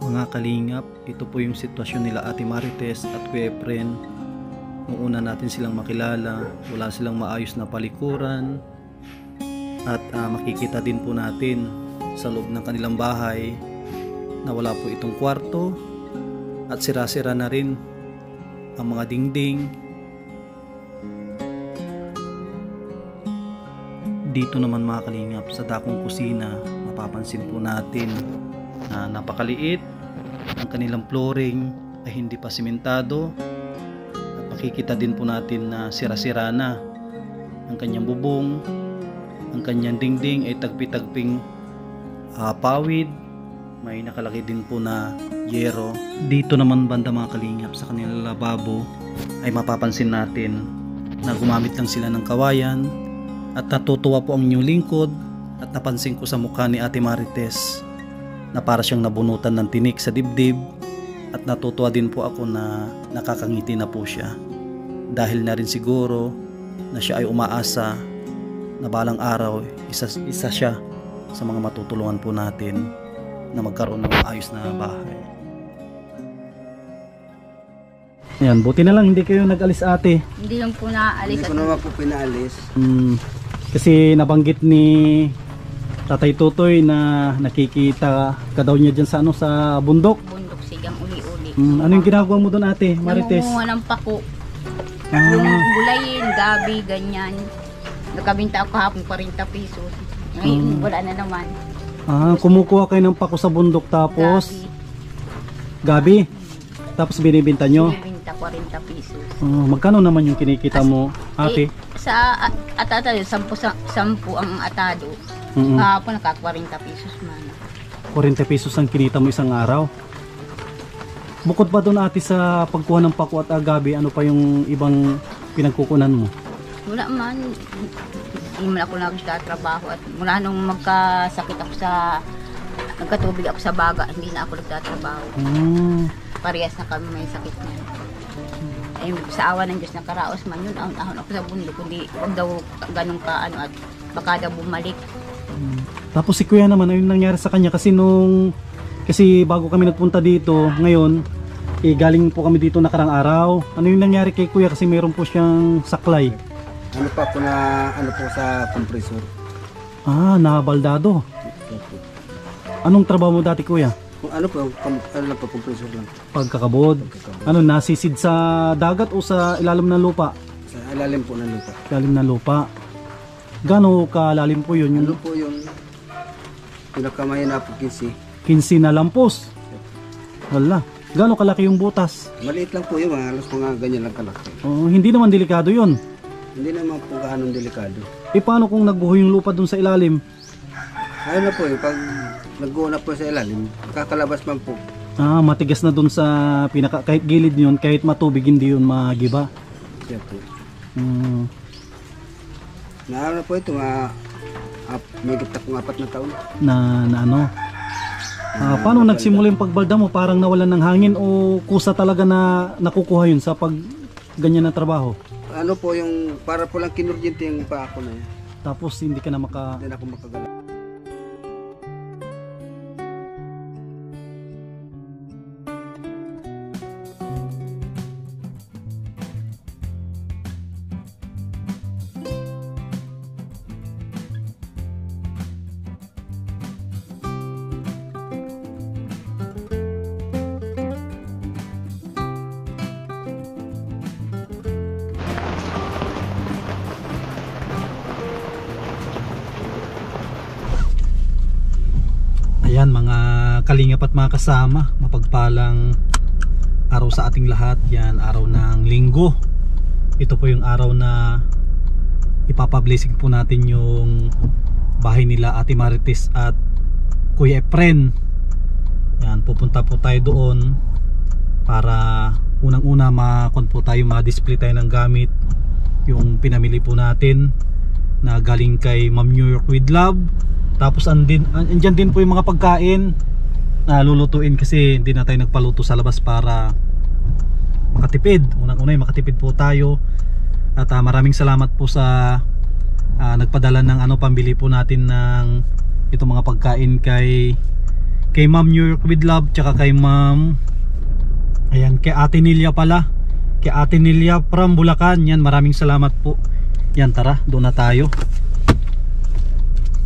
Mga kalingap, ito po yung sitwasyon nila Ate Marites at Kuya Efren. Nung una natin silang makilala, wala silang maayos na palikuran. At makikita din po natin sa loob ng kanilang bahay na wala po itong kwarto. At sira-sira na rin ang mga dingding. Dito naman mga kalingap, sa dakong kusina, mapapansin po natin na napakaliit. Ang kanilang flooring ay hindi pa simentado. At makikita din po natin na sira-sira na ang kanyang bubong. Ang kanyang dingding ay tagpi-tagping pawid. May nakalagay din po na yero. Dito naman banda mga kalingap, sa kanilang lababo ay mapapansin natin na gumamit lang sila ng kawayan. At natutuwa po ang inyong lingkod at napansin ko sa mukha ni Ate Marites na para siyang nabunutan ng tinik sa dibdib, at natutuwa din po ako na nakakangiti na po siya dahil na rin siguro na siya ay umaasa na balang araw isa siya sa mga matutulungan po natin na magkaroon ng maayos na bahay. Ayan, buti na lang hindi kayo nag-alis ate. Hindi lang po naalis. Hindi ko naman po pinaalis. Kasi nabanggit ni Tatay Tutoy na nakikita ka daw niya dyan sa sa bundok. Bundok sigang uli-uli. Ano yung ginagawa mo doon ate, Marites? Namunga ng pako. Yung bulayin, gabi, ganyan. Nakabinta ako kahapon 40 pesos. Ngayon wala na naman. Kumukuha kayo ng pako sa bundok tapos gabi. Tapos binibinta nyo? Binibinta 40 pesos. Magkano naman yung kinikita mo ate? Sa atado, 10 ang atado. Kahapon naka 40 pesos man. 40 pesos ang kinita mo isang araw. Bukod pa doon ate sa pagkuha ng pako at agabi, ano pa yung ibang pinagkukunan mo? Wala man. Hindi man ako nagtatrabaho. At mula nung magkasakit ako nagkatubig ako sa baga, hindi na ako nagtatrabaho. Parehas na kami may sakit na. Ay, sa awa ng Diyos na karaos man yun, ahon ako sa bundok. Kundi huwag daw ganun ka at baka daw bumalik. Tapos si kuya naman, ano yung nangyari sa kanya? Kasi bago kami nagpunta dito ngayon, galing po kami dito nakarang araw. Ano yung nangyari kay kuya? Kasi mayroon po siyang saklay. Ano po sa compressor. Nabaldado. Anong trabaho mo dati kuya? Ano po compressor lang. Pagkakabod. Ano, nasisid sa dagat o sa ilalim ng lupa? Sa ilalim po ng lupa. Ilalim ng lupa. Gano'ng kalalim po yun? Ano po yung pinakamahina po 15? 15 na lampos. Wala. Gano'ng kalaki yung butas? Maliit lang po yung halos mga ganyan lang kalaki. Hindi naman delikado yun. Hindi naman po gaano delikado. Paano kung nagbuho yung lupa dun sa ilalim? Ayun na po pag nagbuo na po sa ilalim, kakalabas man po. Matigas na dun sa kahit gilid yun, kahit matubig hindi yun magiba. Siya po. Na po ito, may gitna kong 4 na taon. Paano nagsimula yung pagbalda mo? Parang nawalan ng hangin o kusa talaga na nakukuha yun sa ganyan na trabaho? Ano po yung, para po lang kinurgente yung pa ako na yun. Tapos hindi ka na Hindi na ako makagalaw. Ayan mga kalingap at mga kasama, mapagpalang araw sa ating lahat. Yan, araw ng linggo. Ito po yung araw na ipapablessing po natin yung bahay nila Ate Marites at Kuya Efren. Yan, pupunta po tayo doon para unang-una ma-display tayo ng gamit yung pinamili po natin na galing kay Ma'am New York with Love. Tapos andyan din po yung mga pagkain na lulutuin kasi hindi na tayo nagpaluto sa labas para makatipid. Unang-una makatipid po tayo. At maraming salamat po sa nagpadala ng pambili po natin ng itong mga pagkain kay kay Ma'am New York with Love, tsaka kay Ma'am, ayan, kay Ate Nelia pala, kay Ate Nelia from Bulacan. Yan, maraming salamat po. Yan, tara, doon na tayo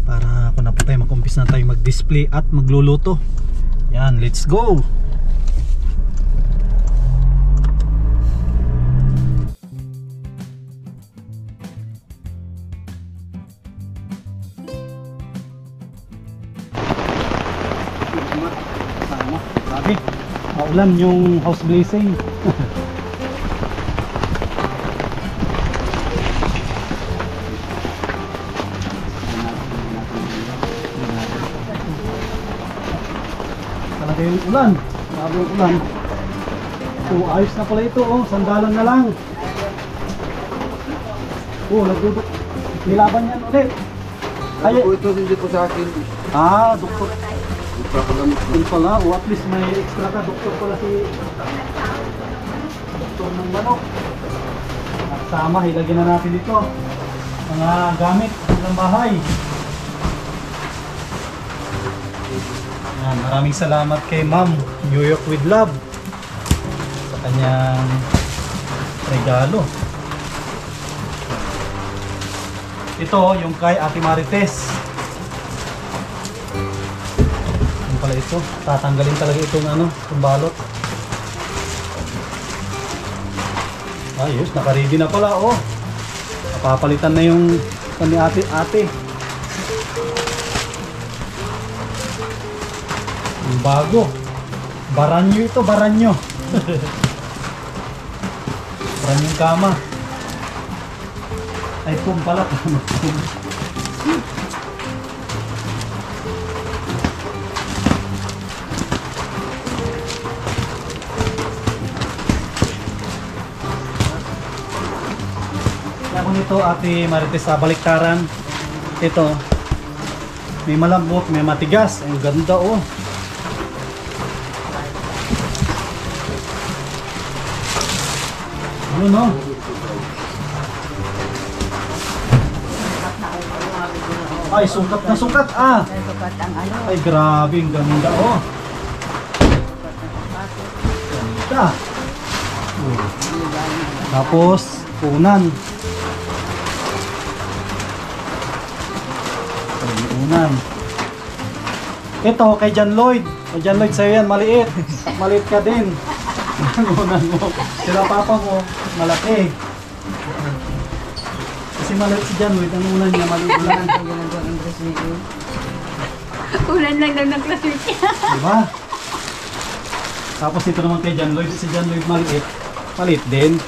para kung na po tayo mag-umpis na tayo mag-display at magluluto. Yan, let's go. Grabe, maulan yung house blazing. Talaga yung ulan, grabe yung ulan. Ayos na pala ito, sandalan na lang. Nagduduk, nilaban yan ulit. Ano po ito hindi po sa akin. Doktor. Papagamit po. Yun pala, at least may extra ka. Doktor pala si doktor ng manok. At sama, ilagyan na natin ito mga gamit ng bahay. Yan, maraming salamat kay Ma'am New York with Love sa kanyang regalo. Ito yung kay Ate Marites. Yung pala ito, tatanggalin talaga itong itong balot. Ayos, naka-ready na pala, napapalitan na yung ni ate. Yung bago. Baranyo ito, baranyo. Baranyong kama. Ay, pum pala. Ako nito, Ate Marites, sa baliktaran. Ito, may malambot, may matigas. Ang ganda, Ano, no? Ay, sukat na sukat, Sukat ang Ay, grabe, ang ganda, Ganda. Tapos, unan. Unan. Ito, kay John Lloyd. Kay John Lloyd, sa'yo yan, maliit. Maliit ka din. Unan mo. Sila papa mo, malaki. Kasi maliit si John Lloyd, ang unan niya, maliit lang. Ulan lang daw ng classmate niya. Diba? Tapos ito naman kay John Lloyd. Si John Lloyd maliit. Maliit din.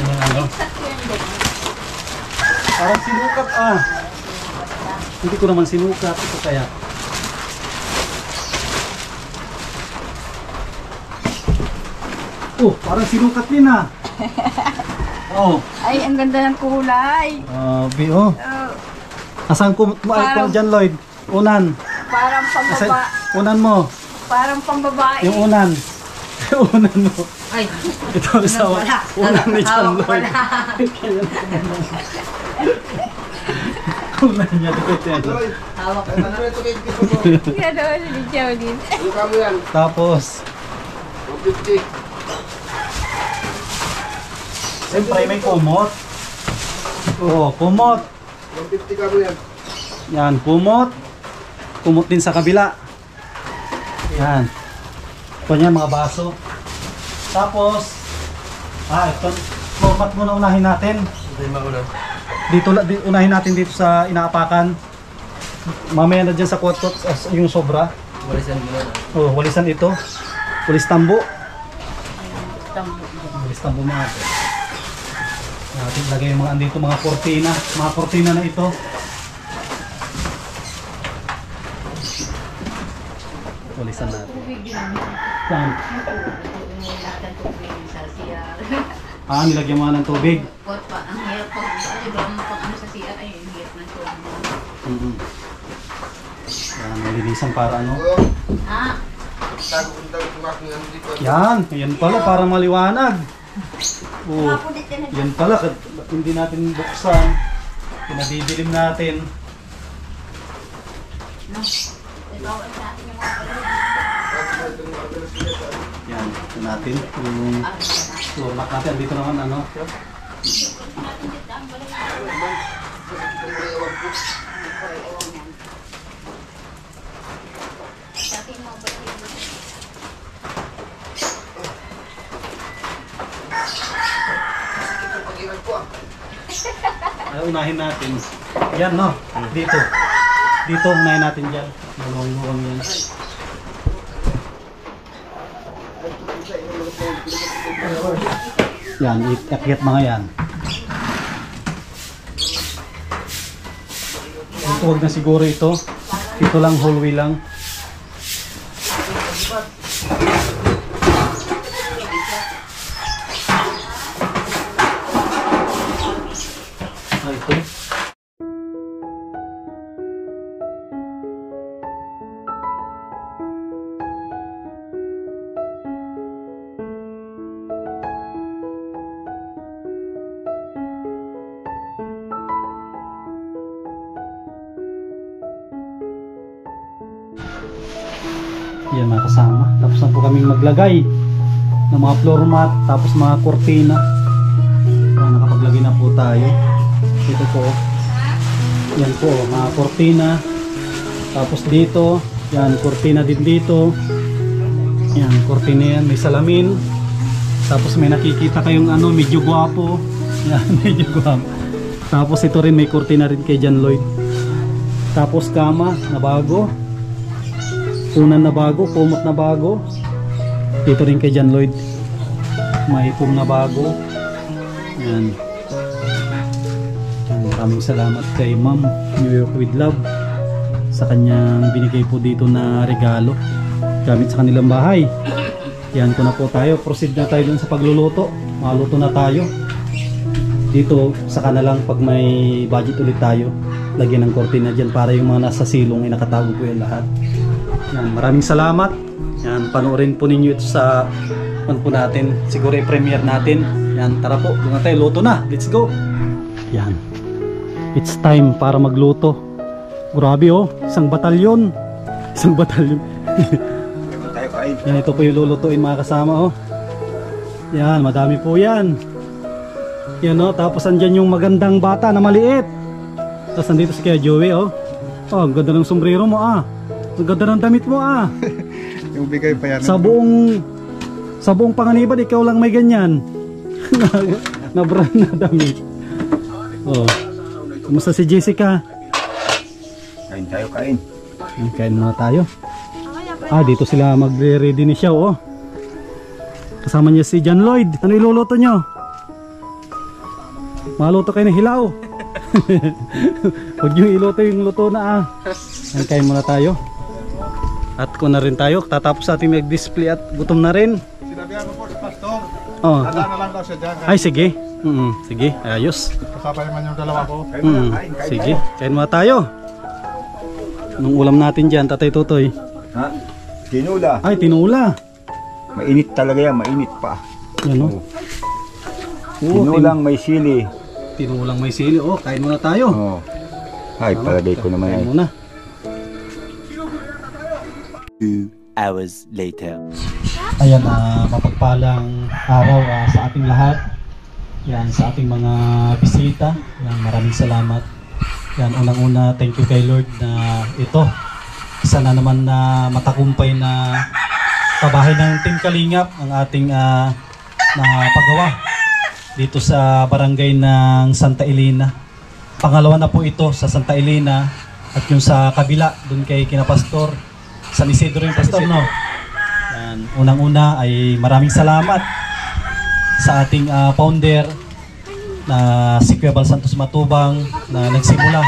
Yan yung parang sinukat, Hindi ko naman sinukat. Ito kaya. Parang sinukat din, Ay, ang ganda ng kulay. Asan ko John Lloyd? Unan. Parang pambaba. Unan mo. Parang pambabae. Yung unan. Yung unan mo. Ay, Ito sa unan ni John Lloyd. Unan niya. Hawak ko. Ano ito kay Kito po? Gano'n, hindi siya ulit. Ano kamo yan? Tapos, 150. siyempre may kumot. Kumot. 150 kamo yan. Yan, kumot. Kumot din sa kabila. Yan. Ito niya, mga baso. Tapos, ito. Format muna unahin natin. Hindi mauna. Dito, unahin natin dito sa inaapakan. Mamaya na dyan sa kot-kot yung sobra. Walisan mo na. Walisan ito. Walis tambo. Tambo. Walis tambo mga ito. Natin lagay yung mga andito, mga kortina. Mga kortina na ito. Walisan natin. Tubig yun. Saan? Nilagyan tubig sa CR. Nilagyan mo ng tubig. Kot pa, ang hirap pag ano sa CR ay ang hirap ng tubig. Yan, nilinisan para ano. Yan, yan pala para maliwanag. Yan pala, hindi natin buksan. Pinadidilim natin. Yan, ito natin. Yung floor mat natin. Dito naman ano. Ay, unahin natin. Yan no, dito. Dito unahin natin dyan. Maluwang-luwang yan. Yan, iakyat mga yan. Ito wag na siguro ito. Ito lang, hallway lang. Ito. Yan mga kasama. Tapos na po kaming maglagay ng mga floor mat, tapos mga kortina. Yan, nakapaglagay na po tayo. Dito po. Yan po, mga kortina. Tapos dito, yan, kortina din dito. Yan, kortina yan, may salamin. Tapos may nakikita kayong ano, medyo guwapo. Yan, medyo guwapo. Tapos ito rin, may kortina rin kay John Lloyd. Tapos kama na bago. Unan na bago, kumot na bago. Dito rin kay John Lloyd. May pum na bago. Yan. Maraming salamat kay Ma'am New York with Love sa kanyang binigay po dito na regalo gamit sa kanilang bahay. Yan ko na po tayo. Proceed na tayo dun sa pagluluto. Maluto na tayo. Dito saka na lang pag may budget ulit tayo. Lagyan ng kortina dyan para yung mga nasa silong ay nakatago po yung lahat. Yan, maraming salamat. Yan, panoorin po ninyo ito sa po natin. Siguro i-premiere natin. Yan, tara po. Doon na tayo. Luto na. Let's go. Yan. It's time para magluto. Grabe oh. Isang batalyon. Isang batalyon. Yan, ito po yung lulutuin mga kasama oh. Yan, madami po yan. Yan oh. Tapos andyan yung magandang bata na maliit. Tapos nandito si Kuya Joey oh. Oh, ang ganda ng sombrero mo ah. Ang ganda ng damit mo ah. Yung bigay pa yan. Sa buong Panganiban, ikaw lang may ganyan. na brand na damit. Oh. Kumusta si Jessica? Kain tayo, kain. Kain muna tayo. Ah, dito sila magre-ready ni siya oh. Kasama niya si John Lloyd. Ano iluluto nyo? Maluto kayo ng hilaw. Huwag nyo iluto yung luto na ah. Kain muna tayo. At kung na rin tayo, tatapos ating mag-display at gutom na rin. Sinabihan ko po sa pastor. Oh. Handa na lang daw siya dyan. Ay sige. Sige, ayos. Kasabay naman yung dalawa ko. Sige, kain muna tayo. Anong ulam natin dyan, Tatay Tutoy? Ha? Tinula. Ay, tinula. Mainit talaga yan, mainit pa. Yan o. Tinulang may sili. Tinulang may sili. Oh, kain muna tayo. Oh. Ay, palagay ko naman Kain ay. muna. 2 hours later. Ayan, mapagpalang araw sa ating lahat. Yan, sa ating mga bisita. Yan, maraming salamat. Yan, unang-una, thank you kay Lord na ito. Isa na naman na matagumpay na kabahay ng Team Kalingap ang ating paggawa dito sa barangay ng Santa Elena. Pangalawa na po ito sa Santa Elena at yung sa kabila, dun kay Kinapastor. San Isidro yung pastor, no? Yan. Unang-una ay maraming salamat sa ating founder na si Kuya Bal Santos Matubang na nagsimula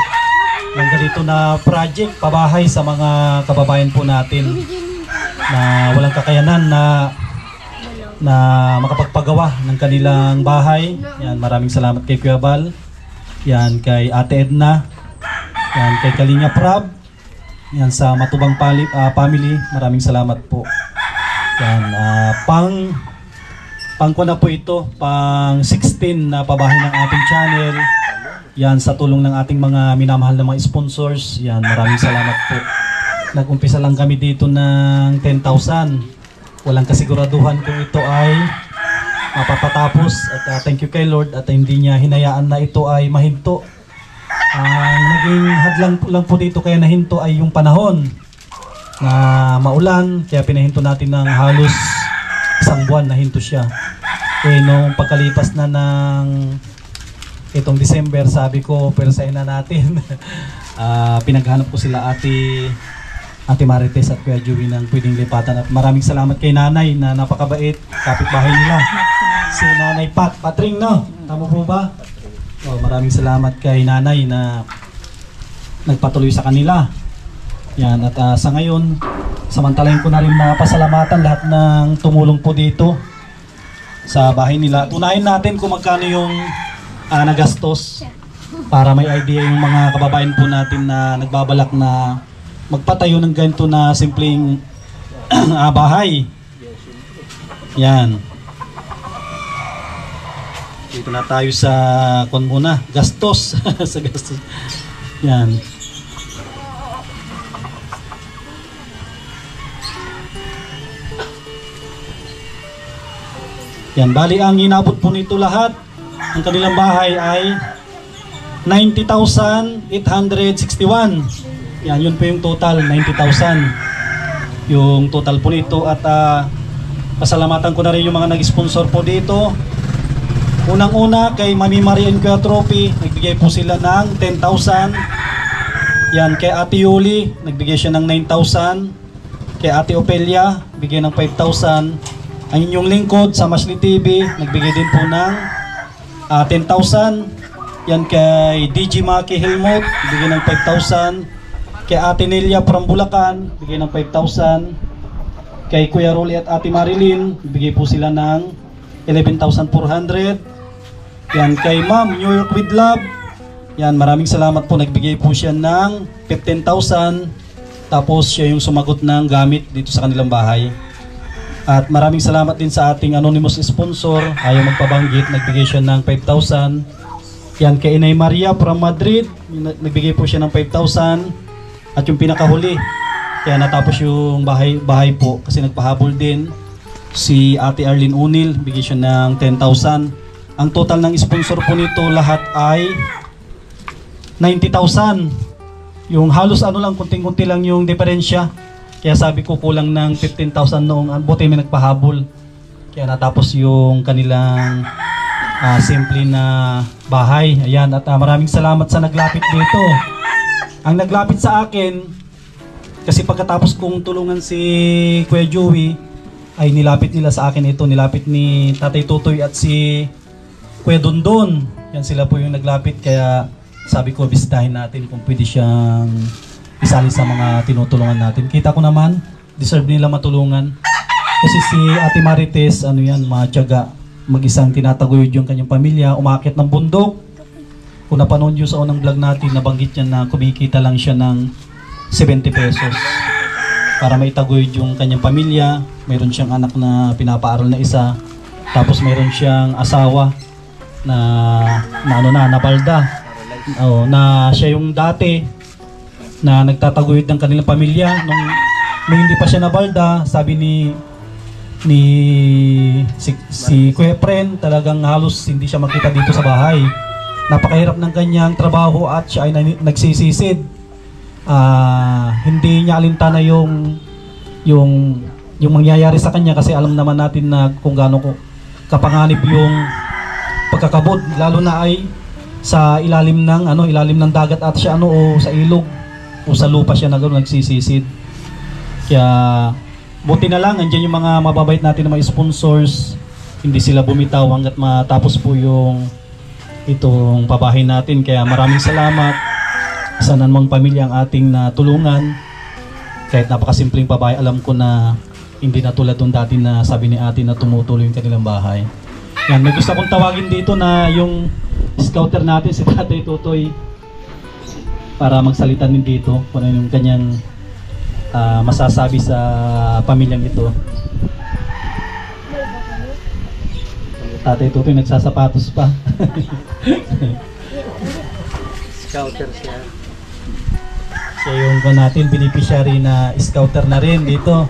ng ganito na project, pabahay sa mga kababayan po natin na walang kakayanan na makapagpagawa ng kanilang bahay. Yan, maraming salamat kay Kuya Bal. Yan, kay Ate Edna. Yan, kay Kalinga Prab. Yan, sa Matubang family, maraming salamat po. Yan, pang na po ito, pang 16 na pabahay ng ating channel. Yan, sa tulong ng ating mga minamahal na mga sponsors. Yan, maraming salamat po. nag-umpisa lang kami dito ng 10,000. Walang kasiguraduhan kung ito ay mapapatapos. At thank you kay Lord at hindi niya hinayaan na ito ay mahinto. Ang naging hadlang lang po dito kaya nahinto ay yung panahon na maulan, kaya pinahinto natin ng halos isang buwan na hinto siya. Nung pagkalipas na ng itong December, sabi ko persahin na natin. Pinaghanap ko sila Ate Marites at Kuya Joey ng pwedeng lipatan, at maraming salamat kay Nanay na napakabait, kapitbahay nila si Nanay Patring, no? Tama po ba? Maraming salamat kay Nanay na nagpatuloy sa kanila. Yan, at sa ngayon, samantalahin ko na rin na pasalamatan lahat ng tumulong po dito sa bahay nila. Tunayin natin kung magkano yung nagastos para may idea yung mga kababayan po natin na nagbabalak na magpatayo ng ganito na simpleng bahay. Yan. Dito na tayo sa muna, gastos. Sa gastos. Yan. Yan, bali ang inabot po nito lahat, ang kanilang bahay ay 90,861. Yan, yun po yung total, 90,000. Yung total po nito, at pasalamatan ko na rin yung mga nag-sponsor po dito. Unang-una kay Mami Marie and Kuya Trophy, nagbigay po sila ng 10,000. Yan, kay Ate Yuli, nagbigay siya ng 9,000. Kay Ate Opelia, bigay ng 5,000. Ang inyong lingkod sa Masli TV, nagbigay din po ng 10,000. Yan kay DJ Maki Helmut, bigay ng 5,000. Kay Ate Nelia from Bulacan, bigay ng 5,000. Kay Kuya Rolly at Ate Marilyn, bigay po sila ng 11,400. Yan kay Ma'am New York with Love. Yan, maraming salamat po, nagbigay po siya ng 15,000. Tapos siya yung sumagot ng gamit dito sa kanilang bahay. At maraming salamat din sa ating anonymous sponsor, ayaw magpabanggit, nagbigay siya ng 5,000. Yan kay Inay Maria from Madrid, nagbigay po siya ng 5,000. At yung pinakahuli, kaya natapos yung bahay po kasi nagpahabol din si Ate Arlene Unil, bigay siya ng 10,000. Ang total ng sponsor po nito lahat ay 90,000. Yung halos lang, kunting-kunti lang yung diferensya. Kaya sabi ko kulang ng 15,000 noong buti may nagpahabol. Kaya natapos yung kanilang simple na bahay. Ayan, at maraming salamat sa naglapit dito. Ang naglapit sa akin, kasi pagkatapos kong tulungan si Kuya Joey, ay nilapit nila sa akin ito. Nilapit ni Tatay Tutoy at si Kuya Dondon. Yan, sila po yung naglapit. Kaya sabi ko, bisitahin natin kung pwede siyang isali sa mga tinutulungan natin. Kita ko naman, deserve nila matulungan. Kasi si Ate Marites, matyaga. Mag-isang tinataguyod yung kanyang pamilya, umakit ng bundok. Kung napanood nyo sa unang vlog natin, nabanggit niya na kumikita lang siya ng 70 pesos para maitaguyod yung kanyang pamilya. Mayroon siyang anak na pinapaaral na isa. Tapos mayroon siyang asawa na nabalda. Na siya yung dati na nagtataguyod ng kanilang pamilya. Nung hindi pa siya nabalda, sabi si Kuya Pren, talagang halos hindi siya makita dito sa bahay. Napakahirap ng kanyang trabaho at siya ay nagsisisid. Hindi niya alintana yung mangyayari sa kanya kasi alam naman natin na kung gaano kapanganib yung pagkakabod, lalo na ay sa ilalim ng dagat at siya o sa ilog o sa lupa siya nagsisisid. Kaya buti na lang andyan yung mga mababait natin na mga sponsors, hindi sila bumitaw hanggat matapos po yung itong pabahay natin. Kaya maraming salamat sa namang pamilya ang ating natulungan. Kahit napakasimpleng pabahay, alam ko na hindi na tulad nung dati na sabi ni ate na tumutuloy yung kanilang bahay. Yan, may gusto akong tawagin dito na yung scouter natin, si Tatay Tutoy, para magsalita din dito kung ano yung kanyang masasabi sa pamilyang ito. Tatay Tutoy nagsasapatos pa. Scouter siya. Siya yung natin, beneficiary na scouter na rin dito.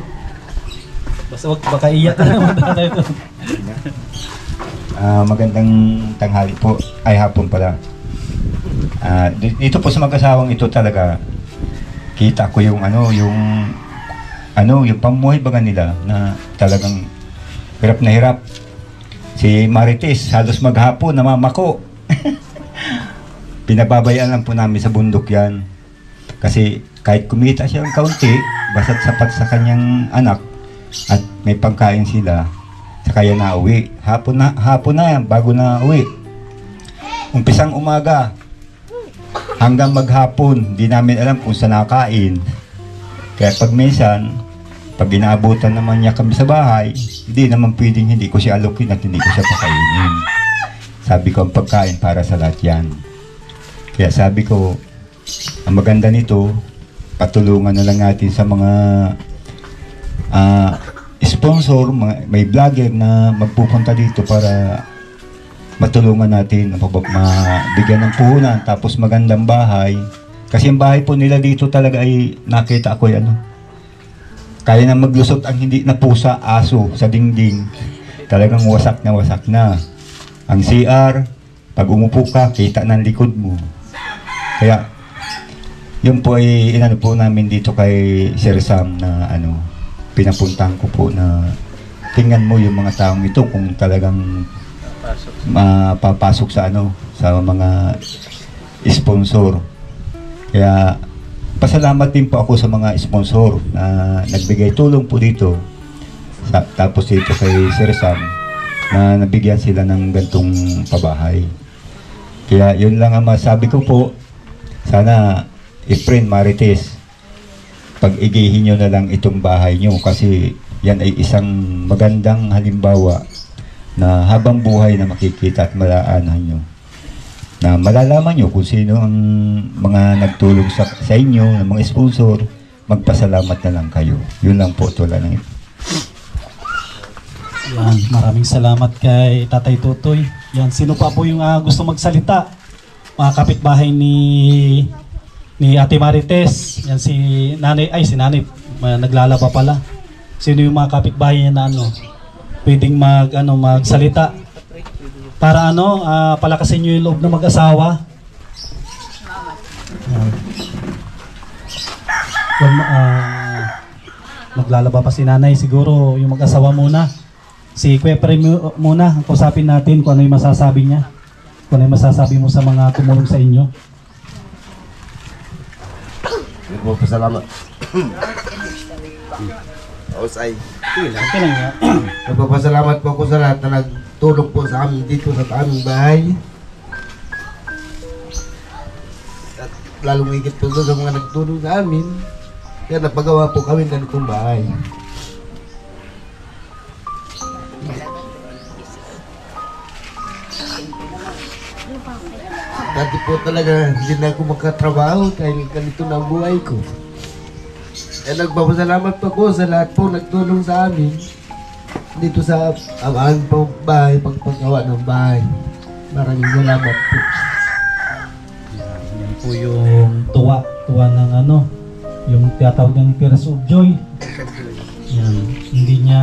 Basta wag baka iyak na naman tayo. Magandang tanghali po, ay hapon pala. Dito po sa mag-asawang ito talaga, kita ko yung yung pamuhay baga nila na talagang hirap na hirap. Si Marites, halos maghapon, namamako. Pinababayaan lang po namin sa bundok yan. Kasi kahit kumita siya ng kaunti, basta't sapat sa kanyang anak at may pagkain sila, saka yan na uwi. Hapon na yan, bago na uwi. Umpisang umaga, hanggang maghapon, di namin alam kung saan nakain. Kaya pag minsan, pag inaabutan naman niya kami sa bahay, hindi naman pwedeng hindi ko siya alukin at hindi ko siya pakainin. Sabi ko, ang pagkain para sa lahat yan. Kaya sabi ko, ang maganda nito, patulungan na lang natin sa mga sponsor, may vlogger na magpupunta dito para matulungan natin, mabigyan ng puhunan, tapos magandang bahay. Kasi ang bahay po nila dito talaga ay nakita ko kaya na maglusot ang hindi na pusa, aso sa dingding. Talagang wasak na. Ang CR, pag umupo ka, kita ng likod mo. Kaya, yun po ay inano po namin dito kay Sir Sam na pinapuntahan ko po na tingnan mo yung mga taong ito kung talagang mapapasok sa sa mga sponsor. Kaya pasalamat din po ako sa mga sponsor na nagbigay tulong po dito. Tapos dito kay Sir Sam na nabigyan sila ng gantong pabahay. Kaya yun lang ang masabi ko po. Sana Efren, Marites, pag-igihin nyo na lang itong bahay nyo kasi yan ay isang magandang halimbawa na habang buhay na makikita at malaanan nyo. Na malalaman nyo kung sino ang mga nagtulong sa inyo, ng mga sponsor, magpasalamat na lang kayo. Yun lang po, tula ng ito. Yan, maraming salamat kay Tatay Tutoy. Yan, sino pa po yung gusto magsalita? Mga kapitbahay ni Ate Marites. Yan si Nanay, naglalaba pala. Sino yung mga kapitbahay niya na pwedeng magsalita? Para palakasin nyo yung loob ng mag-asawa. Naglalaba pa si nanay, siguro yung mag-asawa muna. Si Kuya Prem muna, kausapin natin kung ano yung masasabi niya. Kung ano yung masasabi mo sa mga tumulong sa inyo. Nagpapasalamat. Osay. Okay lang yan. Nagpapasalamat po ako sa lahat na nagtulong po sa amin dito sa aming bahay. At lalong higit po sa mga nagtulong sa amin. Kaya napagawa po kami ng ganitong bahay. Dati po talaga hindi na ako makatrabaho dahil ganito na ang buhay ko. Kaya nagpapasalamat po ako sa lahat po nagtulong sa amin dito sa aming bahay, pagpagawa ng bahay. Maraming salamat po. Yan po yung tuwa ng yung tinatawag ng Tears of Joy. Yan, hindi niya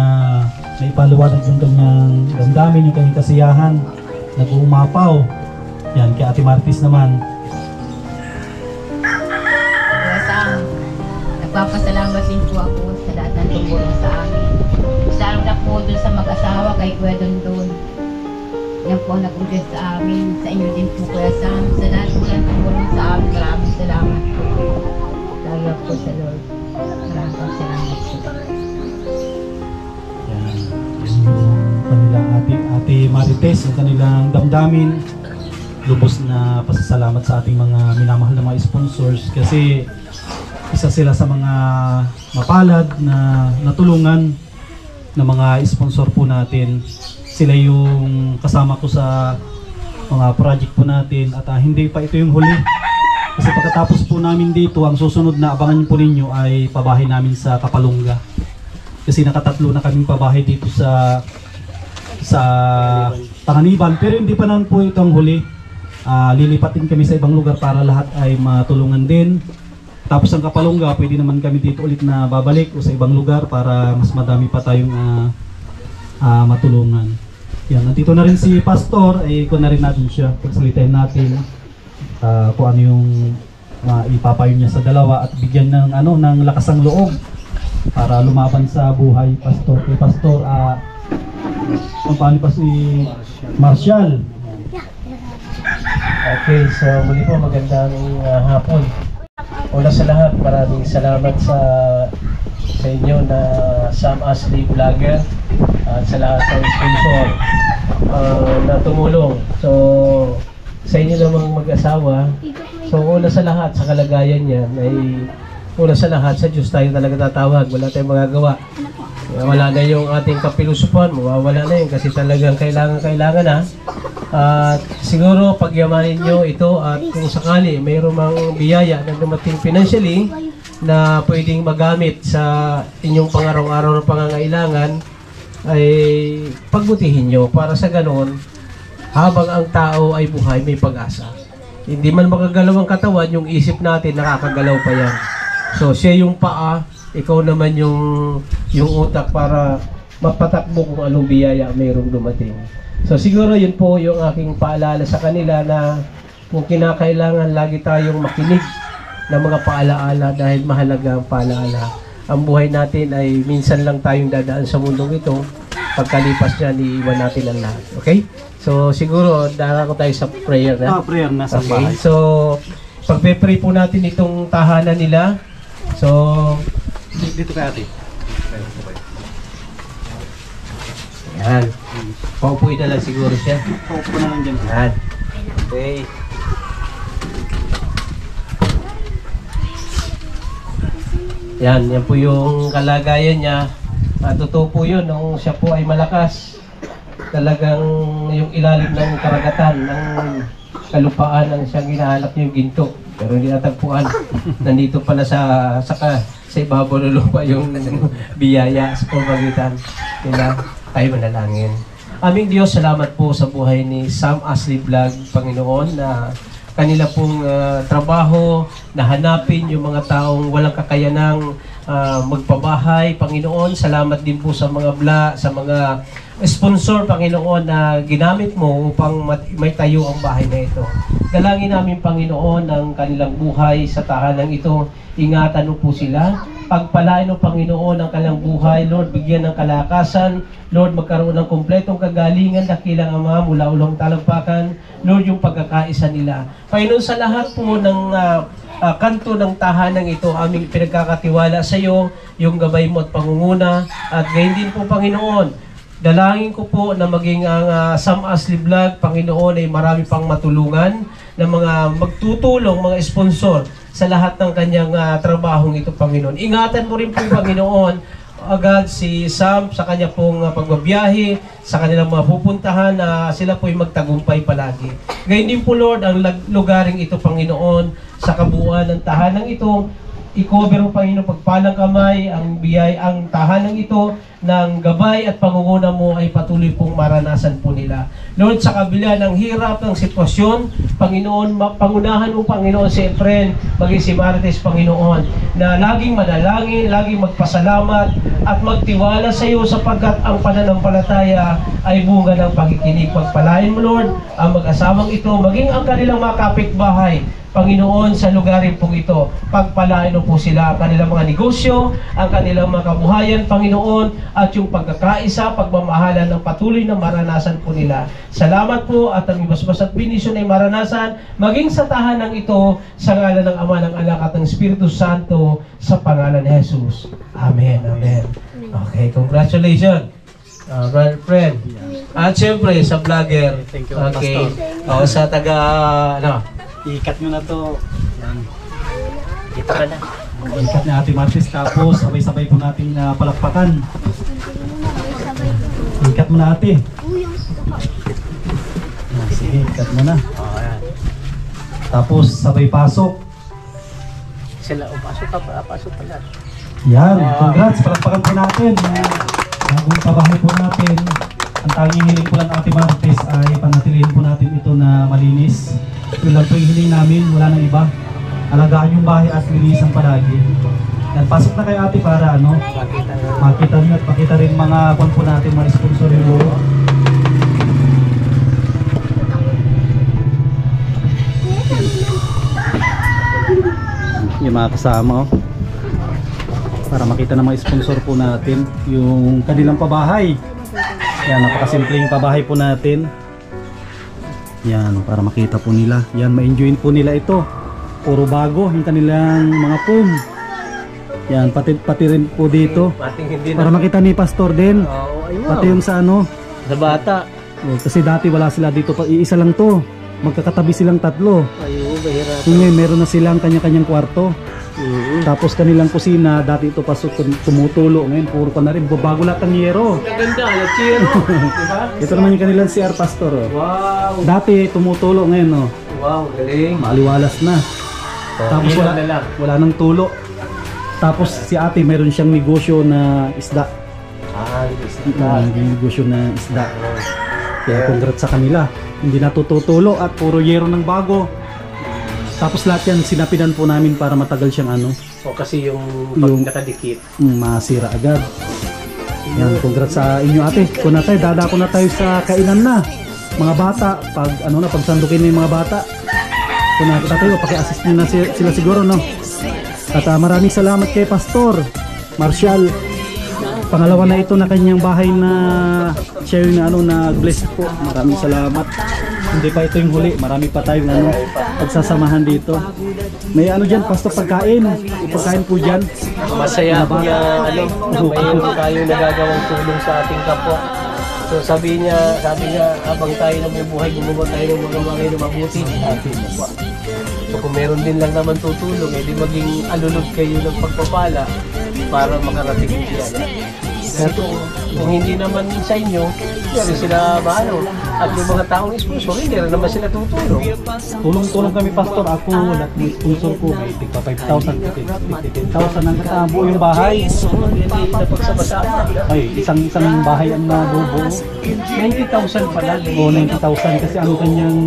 naipaliwanag yung kanyang damdamin, yung kanyang kasiyahan. Nag-uumapaw. Yan, kay Ate Martis naman. Nagpapasalamat din po ako sa lahat ng tumulong sa amin. Lalo na po dun sa mag-asawa kay Kuya Dondon. Yan po nag-ugas sa amin. Sa inyo din po Kuya Sam. Sa lahat po ng tumulong sa amin. Maraming salamat po. Lalo po sa Lord. Maraming salamat po. Yan, yung kanilang Ate Marites, yung kanilang damdamin. Lubos na pasasalamat sa ating mga minamahal na mga sponsors kasi isa sila sa mga mapalad na natulungan ng mga sponsor po natin. Sila yung kasama ko sa mga project po natin at hindi pa ito yung huli. Kasi pagkatapos po namin dito, ang susunod na abangan po ninyo ay pabahay namin sa Kapalungga. Kasi nakatatlo na kaming pabahay dito sa Panganiban. Pero hindi pa naman po ito ang huli. Lilipatin kami sa ibang lugar para lahat ay matulungan din. Tapos ang Kapalungga, pwede naman kami dito ulit na babalik o sa ibang lugar para mas madami pa tayong matulungan. Yan, nandito na rin si Pastor, kung na rin natin siya, pagsalitain natin kung ano yung ipapayo niya sa dalawa at bigyan ng ng lakas ng loob para lumaban sa buhay. Pastor, kay Pastor, paano pa si Marshall? Okay, so muli po magandang hapon. Una sa lahat, maraming salamat sa inyo na Sam Ashley Vlogger at sa lahat ng sponsor na tumulong. So sa inyo namang mag-asawa, so una sa lahat sa kalagayan niya ay una sa lahat sa Diyos tayo talaga tatawag, wala tayong magagawa. Wala na yung ating kapilusupan, mawawala na yun kasi talagang kailangan na. At siguro pagyamanin nyo ito at kung sakali mayroong mang biyaya na dumating financially na pwedeng magamit sa inyong pang-araw-araw na pangangailangan ay pagbutihin nyo para sa ganon habang ang tao ay buhay may pag-asa. Hindi man makagalaw ang katawan, yung isip natin nakakagalaw pa yan. So siya yung paa, ikaw naman yung utak para mapatakbo kung anong biyaya mayroong dumating. So siguro yun po yung aking paalala sa kanila na kung kinakailangan lagi tayong makinig ng mga paalaala dahil mahalaga ang paalaala. Ang buhay natin ay minsan lang tayong dadaan sa mundong ito. Pagkalipas niyan, iiwan natin ang lahat. Okay? So siguro darako tayo sa prayer na. Prayer na sa okay? bahay. So pagpe-pray po natin itong tahanan nila. So Dito kay ate. yan. Paupuin na lang siguro siya. Paupo na lang dyan. Yan. Okay. Yan po yung kalagayan niya. Totoo po yun, nung siya po ay malakas. Talagang yung ilalim ng karagatan, ng kalupaan ang siyang hinahanap niya yung ginto. Pero hindi natagpuan. Nandito pala sa ibabaw ng lupa yung biyaya sa pamagitan. Diba? Tayo manalangin. Aming Diyos, salamat po sa buhay ni Sam Ashley Vlog, Panginoon, na kanila pong trabaho na hanapin yung mga taong walang kakayanang magpabahay. Panginoon, salamat din po sa mga sponsor, Panginoon, na ginamit mo upang may tayo ang bahay na ito. Dalangin namin, Panginoon, ang kanilang buhay sa tahanang ito. Ingatan mo po sila. Pagpalain mo, Panginoon, ang kanilang buhay. Lord, bigyan ng kalakasan. Lord, magkaroon ng kumpletong kagalingan, dakilang Ama, mula ulong talampakan. Lord, yung pagkakaisa nila. Panginoon, sa lahat po ng kanto ng tahanang ito, aming pinagkakatiwala sa iyo, yung gabay mo at pangunguna. At gayon din po, Panginoon, dalangin ko po na maging ang Sam Ashley Vlog, Panginoon, ay marami pang matulungan ng mga magtutulong, mga sponsor sa lahat ng kanyang trabahong ito, Panginoon. Ingatan mo rin po, Panginoon, agad si Sam sa kanya pong pagbabiyahe, sa kanilang mga pupuntahan na sila po ay magtagumpay palagi. Ngayon din po, Lord, ang lugaring ito, Panginoon, sa kabuuan ng tahanang ito, i-cover mo, Panginoon, pagpalang kamay, ang tahanang ito ng gabay at pangunguna mo ay patuloy pong maranasan po nila. Lord, sa kabila ng hirap ng sitwasyon, Panginoon, pangunahan mo, Panginoon, si Efren, maging si Martes, Panginoon, na laging manalangin, laging magpasalamat at magtiwala sa iyo sapagkat ang pananampalataya ay bunga ng pagkikinig. Pagpalain mo, Lord, ang mag-asawang ito, maging ang kanilang mga kapitbahay, Panginoon, sa lugarin pong ito. Pagpalain mo po sila, ang kanilang mga negosyo, ang kanilang mga kabuhayan, Panginoon, at yung pagkakaisa, pagmamahalan ng patuloy na maranasan po nila. Salamat po at ang ibasbas at binisyon ay maranasan, maging sa tahanang ito, sa ngalan ng Ama, ng Anak at ng Espiritu Santo, sa pangalan ni Jesus. Amen. Amen. Okay, congratulations. Brother Fred. At syempre, sa vlogger. Thank you, Okay. Pastor. Sa taga, Ikat mo na to. Yan. dito ka na. Ikat na Ate Martis, tapos sabay-sabay po natin palakpakan. Ikat mo na ate. Sige, ikat mo na. Tapos sabay pasok. Sila, pasok pala. Yan, congrats, palakpakan po natin. Bagong pabahay po natin. Ang tanging hiling po lang Ate Martis ay panatilihin po natin ito na malinis. Yun lang po yung hiling namin, wala nang iba. alagaan yung bahay at linisan palagi. Yan, pasok na kay ate para ano, makita niyo at pakita rin mga kwan po natin, mga sponsor nyo. Yung mga kasama, oh. Para makita ng mga sponsor po natin yung kanilang pabahay. Yan, napakasimpleng pabahay po natin. Yan, para makita po nila. Yan, ma-enjoyin po nila ito. Puro bago yung kanilang mga pum. Yan, pati rin po dito. Para makita ni Pastor din. Pati yung sa ano, Sa bata. oh, kasi dati wala sila dito, iisa lang to. Magkakatabi silang tatlo. Ayun, mahirap. Ngayon meron na silang kanya-kanyang kwarto. Tapos kanilang kusina, dati ito pasok tumutulo. Ngayon puro pa na rin, bago lahat ng yero. Maganda, lachiro. Diba? Ito naman yung kanilang CR, Pastor, oh. Wow. Dati tumutulo, ngayon oh, Wow, galing. maaliwalas na. Tapos Ilan na lang. wala nang tulo. Tapos si ate meron siyang negosyo na isda. Negosyo na isda. Kaya congrats sa kanila. Hindi natututulo at puro yero ng bago. Tapos lahat yan sinapinan po namin para matagal siyang ano, O kasi yung pag nakadikit. masira agad. Yan, congrats sa inyo ate. Kung na tayo, dadako na tayo sa kainan na. Mga bata, pag ano na, pagsandukin na yung mga bata. Kung nakita tayo, paki-assist nyo na sila siguro, no? At maraming salamat kay Pastor Marcial. Pangalawa na ito na kanyang bahay na siya yung ano, na blessed po. Maraming salamat. Hindi pa ito yung huli, marami pa tayong ano, pagsasamahan dito. May ano dyan, Pastor, pagkain. Pagkain po dyan. Masaya po na ano, mayroon tayo nagagawang tulong sa ating kapwa. So sabi niya, habang tayo nabubuhay, gumawa tayo ng mga bagay na mabuti sa ating kapwa. So kung meron din lang naman tutulong, edi maging alulog kayo ng pagpapala para makarating din yan. Pero kung hindi naman sa inyo, hindi sila maano. At yung mga taong sponsor, hindi rin naman sila tutulong. Tulong-tulong kami, Pastor. Ako, lahat ng sponsor ko, may tigpa 5,000, 10,000 ang katabo yung bahay. Ay, isang bahay ang nabubuo. 90,000 pa lang. O 90,000 kasi ang kanyang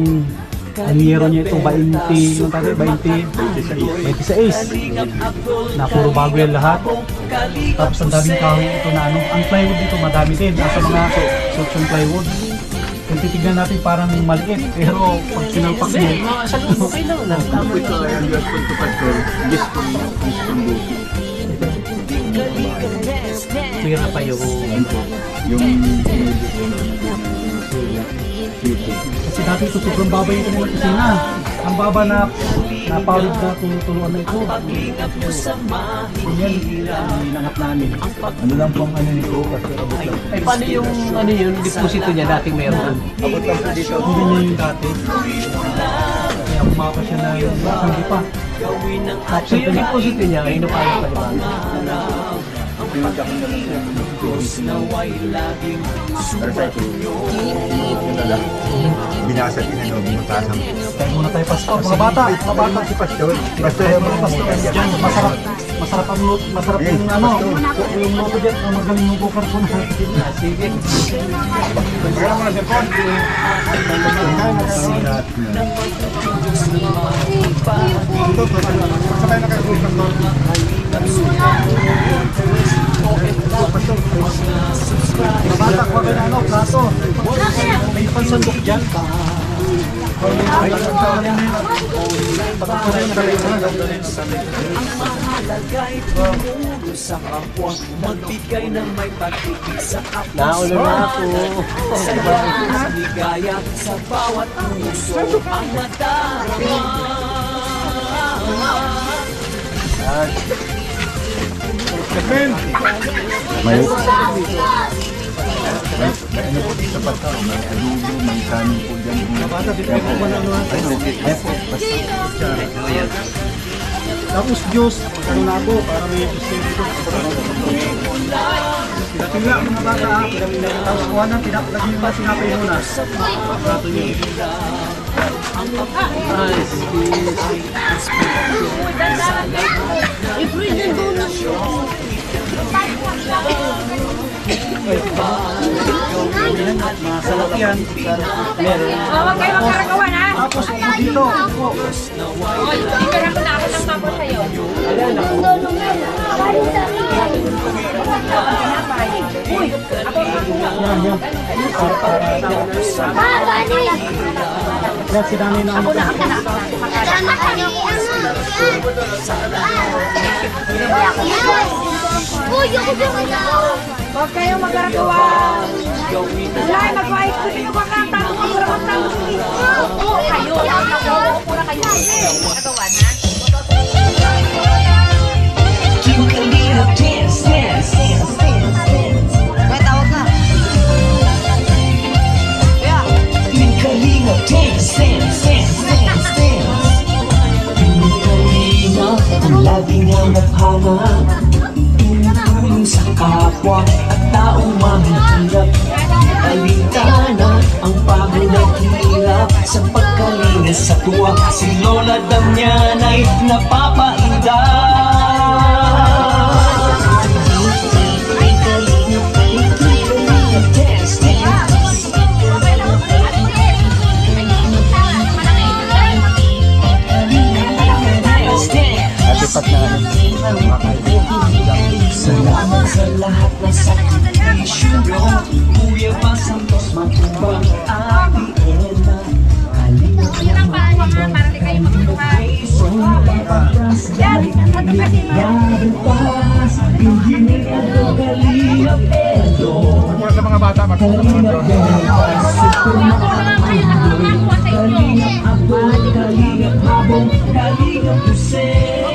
aniyero niya ito 26 na puro bago yan lahat. Tapos ang daming kahoy ito na ano, ang plywood dito madami din, nasa mga suksong plywood. Kung titignan natin parang maliit, pero pag sinalpak mo, Okay lang. Tama lang. Pira pa yung kasi dati ito sobrang baba yung kanilang kusina. Ang baba na napawid na tuluan na ito. Yan, inangat namin. Ano lang pong ano nito? ay paano yung ano yun, deposito niya dating meron? Hindi niya yung dati. Kaya kumapa siya na yung hindi pa. So yung deposito niya ay paano pa diba? Binasa din ano, bumutasan. Kaya muna tayo, Pastor. Mga bata Si Pastor. Pastor, mga Pastor. Yan, masarap ang luto. Masarap yung ano. Yung luto dyan. Ang magaling yung bukar po natin. Sige. Sabay na kayo, Pastor. Mga bata, kuha kayo na ano, plato. May pansandok dyan. Naulo na ako. May ano po dito pa ito, may adobo, may kanin po dyan. Tapos juice. Ano na ako, para may juice dito. Pinapila mga bata ha. Tapos kuha na, lagi yung sinapay muna. Plato nyo. Masarap yan. Huwag kayo magkaragawan ha. Tapos dito. Oy, hindi ka na ako ng Huwag kayong magkaragawa. Wala, mag-wise ko sino kakanta. Kayo. Pura kayo. Nagawa na. Kaya tawag na. Laging hanap hanap, tumutulong sa kapwa at taong mahihirap. Alintana ang pagod at hirap sa pagkalingas sa tuwa. Si Lola Damian ay napapainda. Salamat sa lahat na sakripisyo nyo, Kuya Pasantos, Matubang, Ate Ella, Kalingap na Maison, Papas, Gabitas, Engineer, Kalingap, Edo, Sa mga bata, Kalingap, Kalingap, Abol, Kalingap, Habong, Kalingap, Hussein.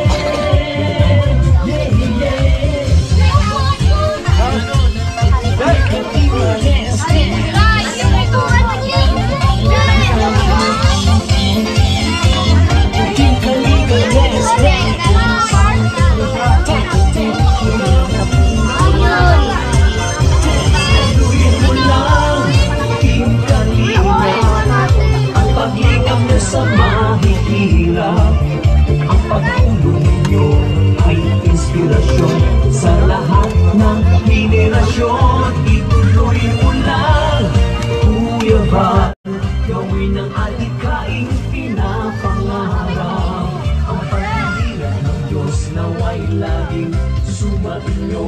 Sa mahihirap, ang pagtulong ninyo ay inspirasyon sa lahat ng henerasyon. Ituloy mo lang, Kuya Val, gawin ang adhikaing pinapangarap. Ang paghihirap ng Diyos nawa'y laging sumainyo.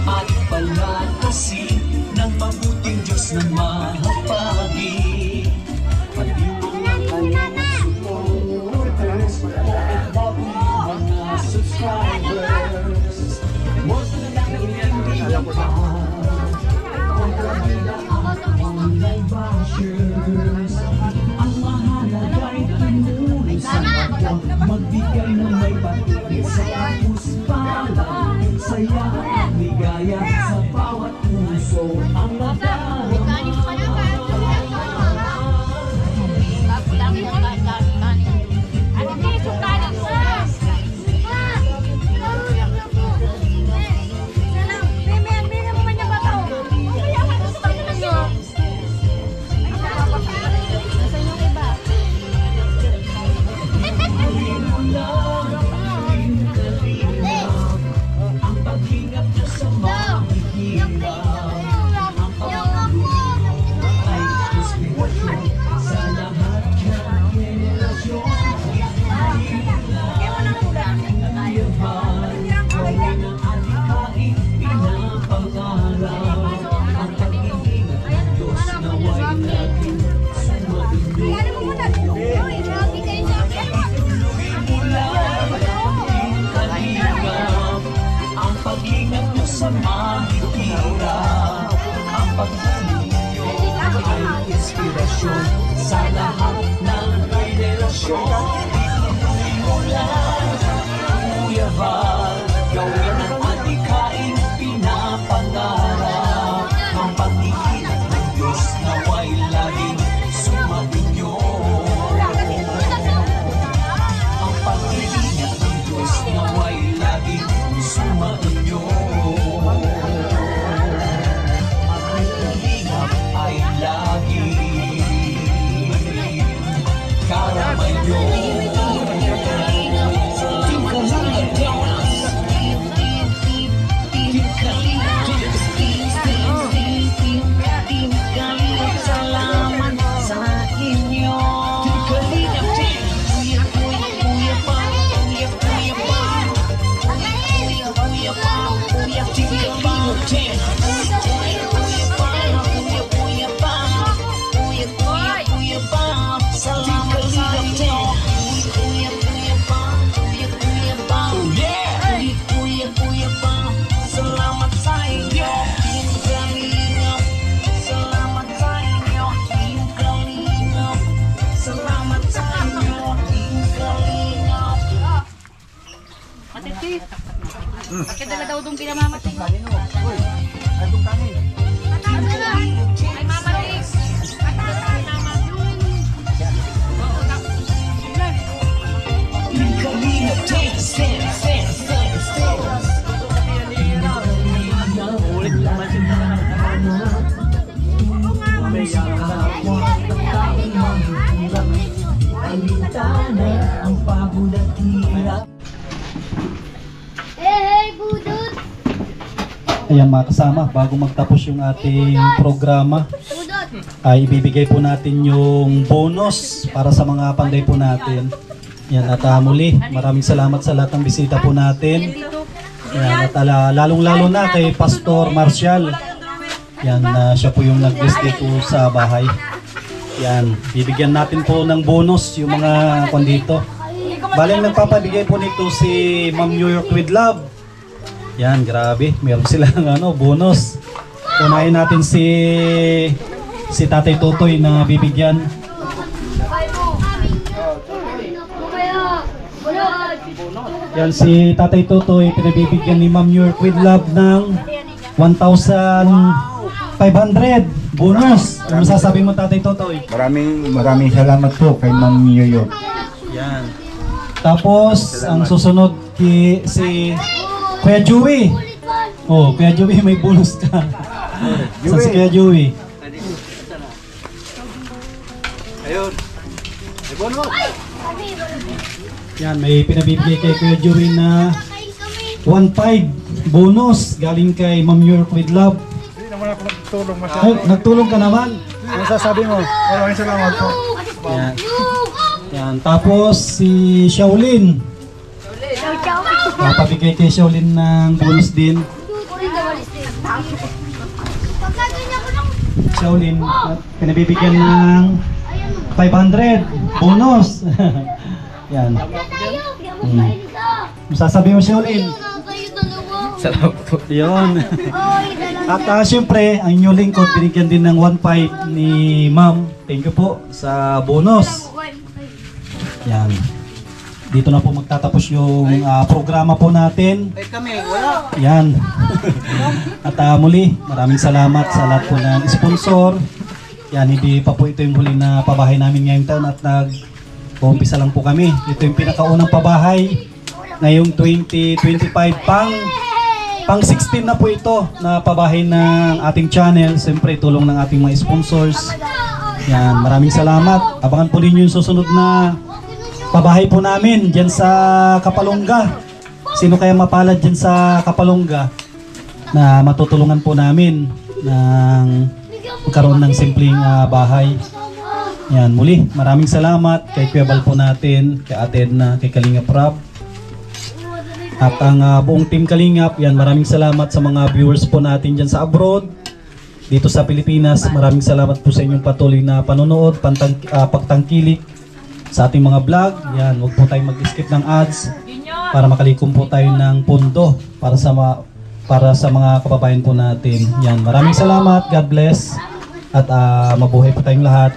At palakasin ng mabuting Diyos na mahapagi. Pati mga kanilang supporters at bago mga subscribers, huwag na lang pa ang kanilang online bashers. Ang mahalaga'y tumulong sa atin, magbigay ng may patigil sa kapuspala. Saya at ligaya sa bawat puso ang nagdarama. Sa mahihirap, ang pagtulong ninyo ay inspirasyon sa lahat ng henerasyon. Ituloy mo lang, Kuya Val, gawin ang adhikaing pinapangarap. Ang pag-iingat ng Diyos nawa'y laging sumainyo. Ang pag-iingat ng Diyos nawa'y laging sumainyo. Ay lagi karamay nyo. Bakit talaga daw itong pinamamatay? Ay, itong kanin. Ay, mamalis. Kalina, take a stand, stand, stand, stand. Ang pagod at hirap. Ayan mga kasama, bago magtapos yung ating programa, ay ibibigay po natin yung bonus para sa mga panday po natin. Yan, at muli, maraming salamat sa lahat ng bisita po natin. Yan, at lalong-lalo na kay Pastor Marcial. Yan, siya po yung nag-bless dito sa bahay. Yan, bibigyan natin po ng bonus yung mga kondito. Baling nagpapabigay po nito si Ma'am New York with Love. Yan, grabe, meron silang bonus. Unahin natin si Tatay Totoy na bibigyan. Yan, si Tatay Totoy pinabibigyan ni Ma'am New York with Love ng 1,500 bonus. Ano masasabi mo, Tatay Totoy? Maraming salamat po kay Ma'am New York. Yan. Tapos, ang susunod si Kuya Joey. Oh, Kuya Joey, may bonus ka. Sa si Kuya Joey. Ayun. May bonus. Yan, may pinabibigay kay Kuya Joey na 1,500 bonus galing kay Ma'am New York with Love. Hindi naman ako nagtulong masyado. Ay, nagtulong ka naman. Ano sasabi mo? Maraming salamat po. Yan. Yan. Tapos si Shaolin. Papabigay kay Shaolin ng bonus din. Shaolin, pinabibigyan ng 500 bonus. Yan. Masasabi mo, Shaolin? Salamat po. Yun. At syempre, ang inyong lingkod, binigyan din ng 1,500 ni Ma'am. Thank you po sa bonus. Yan. Dito na po magtatapos yung programa po natin. Ay kami, wala. Yan. At muli, maraming salamat sa lahat po ng sponsor. Yan, hindi pa po ito yung huli na pabahay namin ngayong taon at nag-uumpisa lang po kami. Ito yung pinakaunang pabahay ngayong 2025 pang 16 na po ito na pabahay ng ating channel. Siyempre, tulong ng ating mga sponsors. Yan, maraming salamat. Abangan po ninyo yung susunod na pabahay po namin dyan sa Kapalongga. Sino kaya mapalad dyan sa Kapalongga na matutulungan po namin ng magkaroon ng simpleng bahay. Yan, muli, maraming salamat kay Kuya Bal po natin, kay Ate Edna, kay Kalingap Rob. At ang buong team Kalingap, yan, maraming salamat sa mga viewers po natin dyan sa abroad. Dito sa Pilipinas, maraming salamat po sa inyong patuloy na panonood, pagtangkilik sa ating mga vlog. Yan, huwag po tayong mag-skip ng ads para makalikom po tayo ng pondo para sa mga kababayan po natin. Yan, maraming salamat. God bless. At mabuhay po tayong lahat.